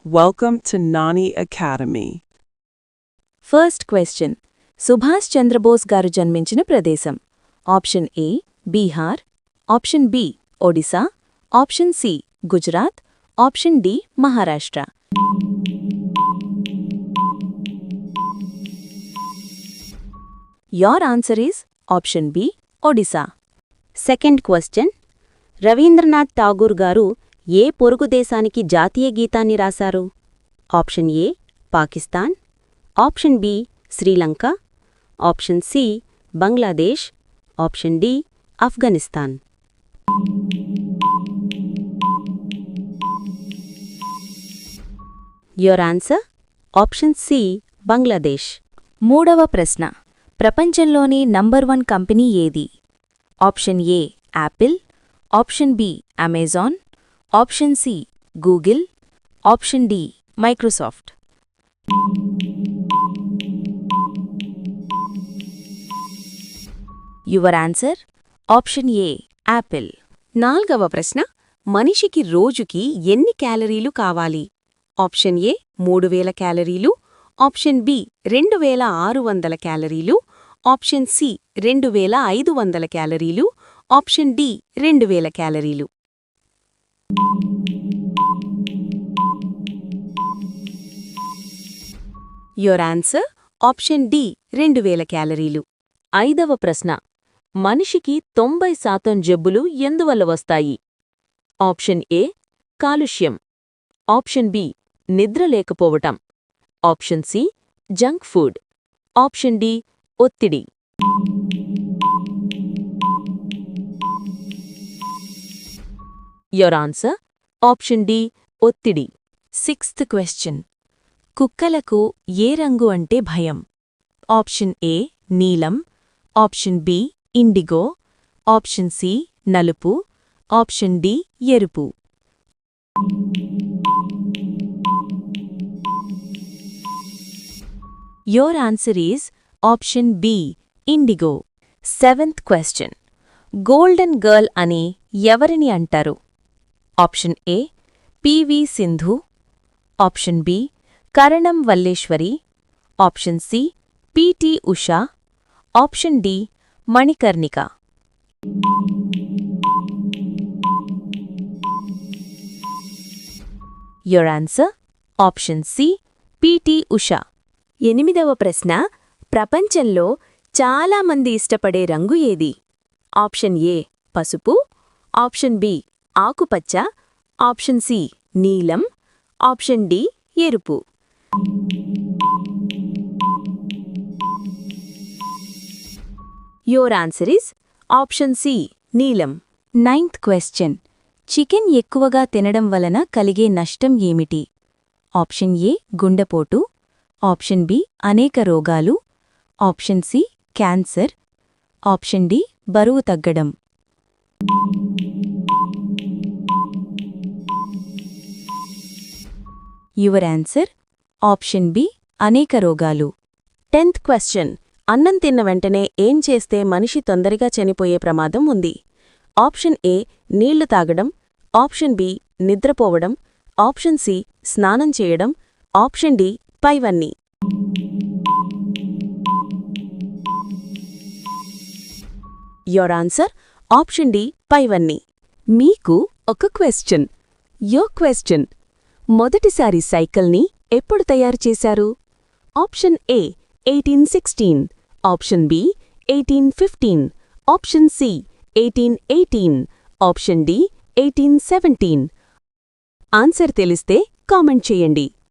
Welcome to Nani Academy. First question Subhash Chandra Bose గారు జన్మించిన ప్రదేశం. Option A Bihar, option B Odisha, option C Gujarat, option D Maharashtra. Your answer is option B Odisha. Second question Rabindranath Tagore గారు ఏ పొరుగు దేశానికి జాతీయ గీతాన్ని రాశారు? Option A Pakistan, option B Sri Lanka, option C Bangladesh, option D Afghanistan. Your answer option C Bangladesh. మూడవ ప్రశ్న ప్రపంచంలోని నంబర్ 1 కంపెనీ ఏది? Option A Apple, option B Amazon, option C Google, option D Microsoft. Your answer option A Apple. నాల్గవ ప్రశ్న మనిషికి రోజుకి ఎన్ని క్యాలరీలు కావాలి? ఆప్షన్ ఏ 3000 క్యాలరీలు, ఆప్షన్ బి 2600 క్యాలరీలు, ఆప్షన్ సి 2500 క్యాలరీలు, ఆప్షన్ డి 2000 క్యాలరీలు. యోర్ ఆన్సర్ ఆప్షన్ డి 2000 క్యాలరీలు. ఐదవ ప్రశ్న మనిషికి 90% జబ్బులు ఎందువల్ల వస్తాయి? ఆప్షన్ ఏ కాలుష్యం, ఆప్షన్ బి నిద్ర లేకపోవటం, option C junk food, option D ఒత్తిడి. యోర్ ఆన్సర్ ఆప్షన్ డి ఒత్తిడి. సిక్స్త్ క్వశ్చన్ కుక్కలకు ఏ రంగు అంటే భయం? ఆప్షన్ ఏ నీలం, option B indigo, option C నలుపు, ఆప్షన్ డి ఎరుపు. Your answer is option B indigo. Seventh question golden girl అని ఎవరిని అంటారు? Option A PV Sindhu, option B Karanam Valleswari, option C PT Usha, option D Manikarnika. Your answer option C PT Usha. ఎనిమిదవ ప్రశ్న ప్రపంచంలో చాలామంది ఇష్టపడే రంగు ఏది? ఆప్షన్ ఏ పసుపు, ఆప్షన్ బి ఆకుపచ్చ, ఆప్షన్ సి నీలం, ఆప్షన్ డి ఎరుపు. Your answer is option C నీలం. నైన్త్ క్వశ్చన్ చికెన్ ఎక్కువగా తినడం వలన కలిగే నష్టం ఏమిటి? ఆప్షన్ ఏ గుండెపోటు, ఆప్షన్ బి అనేక రోగాలు, option C cancer, option D బరువు తగ్గడం. యువర్ ఆన్సర్ ఆప్షన్ బి అనేక రోగాలు. 10th క్వశ్చన్ అన్నం తిన్న వెంటనే ఏం చేస్తే మనిషి తొందరగా చనిపోయే ప్రమాదం ఉంది? ఆప్షన్ ఏ నీళ్లు తాగడం, ఆప్షన్ బి నిద్రపోవడం, ఆప్షన్ సి స్నానం చేయడం, ఆప్షన్ డి పైవన్నీ. యోర్ ఆన్సర్ ఆప్షన్ డి పైవన్నీ. మీకు ఒక క్వశ్చన్. క్వశ్చన్ మొదటిసారి సైకిల్ని ఎప్పుడు తయారు చేశారు? Option A 1816, option B 1815, option C 1818, option D 1817. Answer తెలిస్తే కామెంట్ చేయండి.